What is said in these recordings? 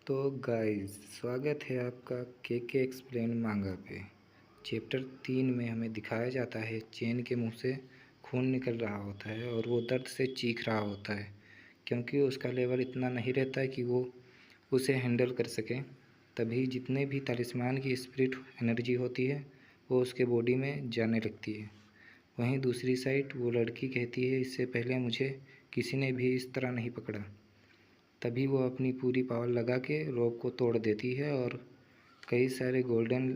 तो गाइस स्वागत है आपका के एक्सप्लेन मांगा पे। चैप्टर 3 में हमें दिखाया जाता है चेन के मुंह से खून निकल रहा होता है और वो दर्द से चीख रहा होता है क्योंकि उसका लेवल इतना नहीं रहता है कि वो उसे हैंडल कर सके। तभी जितने भी तलिस्मान की स्पिरिट एनर्जी होती है वो उसके बॉडी में जाने लगती है। वहीं दूसरी साइड वो लड़की कहती है, इससे पहले मुझे किसी ने भी इस तरह नहीं पकड़ा। तभी वो अपनी पूरी पावर लगा के रोप को तोड़ देती है और कई सारे गोल्डन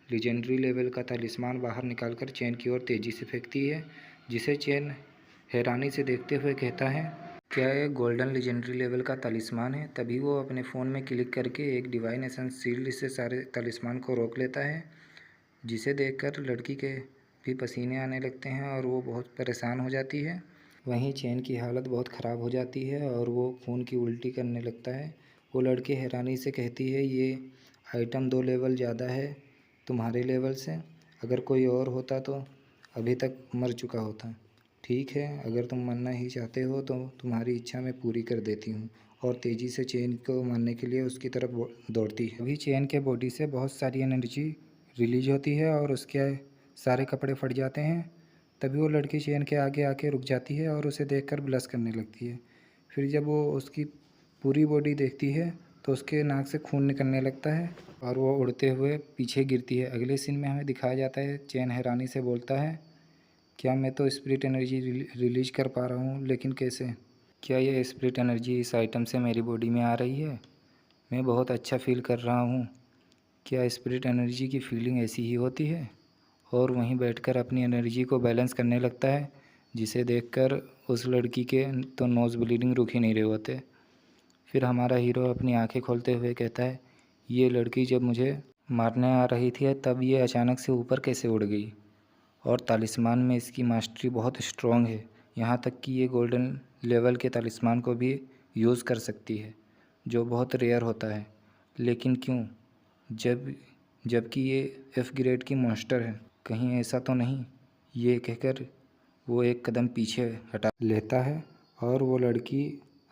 लीजेंडरी लेवल का तलिस्मान बाहर निकालकर चेन की ओर तेज़ी से फेंकती है, जिसे चेन हैरानी से देखते हुए कहता है, क्या ये गोल्डन लीजेंडरी लेवल का तलिस्मान है? तभी वो अपने फ़ोन में क्लिक करके एक डिवाइन एसेंस शील्ड से सारे तलिस्मान को रोक लेता है, जिसे देखकर लड़की के भी पसीने आने लगते हैं और वो बहुत परेशान हो जाती है। वहीं चेन की हालत बहुत ख़राब हो जाती है और वो खून की उल्टी करने लगता है। वो लड़की हैरानी से कहती है, ये आइटम 2 लेवल ज़्यादा है तुम्हारे लेवल से। अगर कोई और होता तो अभी तक मर चुका होता। ठीक है, अगर तुम मरना ही चाहते हो तो तुम्हारी इच्छा मैं पूरी कर देती हूँ। और तेज़ी से चेन को मारने के लिए उसकी तरफ दौड़ती है। अभी चेन के बॉडी से बहुत सारी एनर्जी रिलीज होती है और उसके सारे कपड़े फट जाते हैं। तभी वो लड़की चेन के आगे आके रुक जाती है और उसे देखकर ब्लश करने लगती है। फिर जब वो उसकी पूरी बॉडी देखती है तो उसके नाक से खून निकलने लगता है और वो उड़ते हुए पीछे गिरती है। अगले सीन में हमें दिखाया जाता है, चेन हैरानी से बोलता है, क्या मैं तो स्पिरिट एनर्जी रिलीज कर पा रहा हूँ, लेकिन कैसे? क्या यह स्पिरिट एनर्जी इस आइटम से मेरी बॉडी में आ रही है? मैं बहुत अच्छा फील कर रहा हूँ। क्या स्पिरिट एनर्जी की फीलिंग ऐसी ही होती है? और वहीं बैठकर अपनी एनर्जी को बैलेंस करने लगता है, जिसे देखकर उस लड़की के तो नोज़ ब्लीडिंग रुक ही नहीं रहे होते। फिर हमारा हीरो अपनी आंखें खोलते हुए कहता है, ये लड़की जब मुझे मारने आ रही थी तब ये अचानक से ऊपर कैसे उड़ गई? और तालिस्मान में इसकी मास्टरी बहुत स्ट्रॉन्ग है, यहाँ तक कि ये गोल्डन लेवल के तालिस्मान को भी यूज़ कर सकती है, जो बहुत रेयर होता है। लेकिन क्यों, जबकि ये एफ ग्रेड की मॉन्स्टर है, कहीं ऐसा तो नहीं? ये कहकर वो एक कदम पीछे हटा लेता है और वो लड़की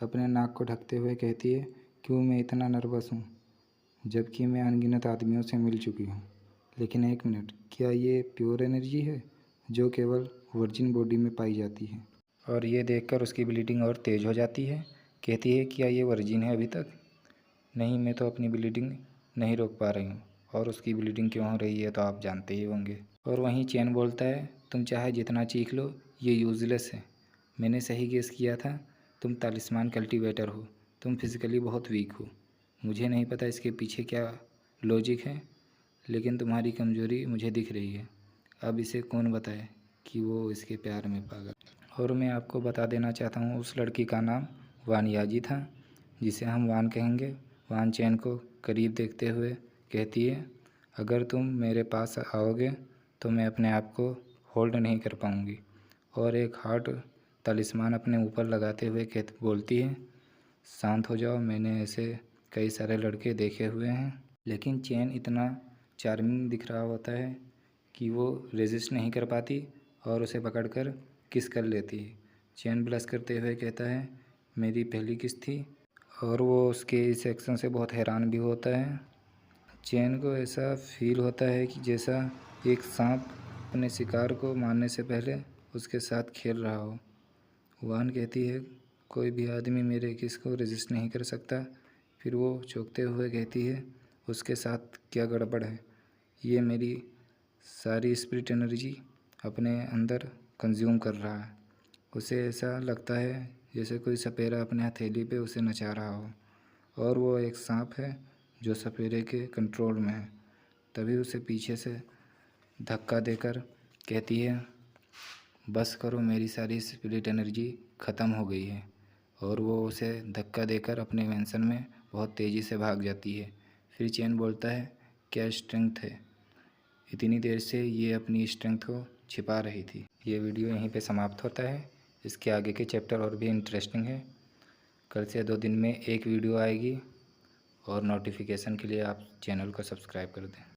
अपने नाक को ढकते हुए कहती है, क्यों मैं इतना नर्वस हूँ, जबकि मैं अनगिनत आदमियों से मिल चुकी हूँ। लेकिन एक मिनट, क्या ये प्योर एनर्जी है जो केवल वर्जिन बॉडी में पाई जाती है? और ये देखकर उसकी ब्लीडिंग और तेज़ हो जाती है। कहती है, क्या ये वर्जिन है अभी तक? नहीं, मैं तो अपनी ब्लीडिंग नहीं रोक पा रही हूँ। और उसकी ब्लीडिंग क्यों हो रही है तो आप जानते ही होंगे। और वहीं चैन बोलता है, तुम चाहे जितना चीख लो ये यूज़लेस है। मैंने सही गेस किया था, तुम तालिस्मान कल्टीवेटर हो। तुम फिज़िकली बहुत वीक हो। मुझे नहीं पता इसके पीछे क्या लॉजिक है, लेकिन तुम्हारी कमज़ोरी मुझे दिख रही है। अब इसे कौन बताए कि वो इसके प्यार में पागल। और मैं आपको बता देना चाहता हूँ, उस लड़की का नाम वान याजी था, जिसे हम वान कहेंगे। वान चैन को करीब देखते हुए कहती है, अगर तुम मेरे पास आओगे तो मैं अपने आप को होल्ड नहीं कर पाऊँगी। और एक हार्ट तलिस्मान अपने ऊपर लगाते हुए बोलती है, शांत हो जाओ, मैंने ऐसे कई सारे लड़के देखे हुए हैं। लेकिन चैन इतना चार्मिंग दिख रहा होता है कि वो रेजिस्ट नहीं कर पाती और उसे पकड़कर किस कर लेती है। चैन ब्लश करते हुए कहता है, मेरी पहली किस थी। और वो उसके इस एक्शन से बहुत हैरान भी होता है। चैन को ऐसा फील होता है कि जैसा एक सांप अपने शिकार को मारने से पहले उसके साथ खेल रहा हो। वान कहती है, कोई भी आदमी मेरे किस को रेजिस्ट नहीं कर सकता। फिर वो चौंकते हुए कहती है, उसके साथ क्या गड़बड़ है? ये मेरी सारी स्पिरिट एनर्जी अपने अंदर कंज्यूम कर रहा है। उसे ऐसा लगता है जैसे कोई सपेरा अपने हथेली पे उसे नचा रहा हो, और वो एक सांप है जो सपेरे के कंट्रोल में है। तभी उसे पीछे से धक्का देकर कहती है, बस करो, मेरी सारी स्पिरिट एनर्जी ख़त्म हो गई है। और वो उसे धक्का देकर अपने मैंसन में बहुत तेज़ी से भाग जाती है। फिर चैन बोलता है, क्या स्ट्रेंथ है, इतनी देर से ये अपनी स्ट्रेंथ को छिपा रही थी। ये वीडियो यहीं पे समाप्त होता है। इसके आगे के चैप्टर और भी इंटरेस्टिंग है। कल से 2 दिन में एक वीडियो आएगी और नोटिफिकेशन के लिए आप चैनल को सब्सक्राइब कर दें।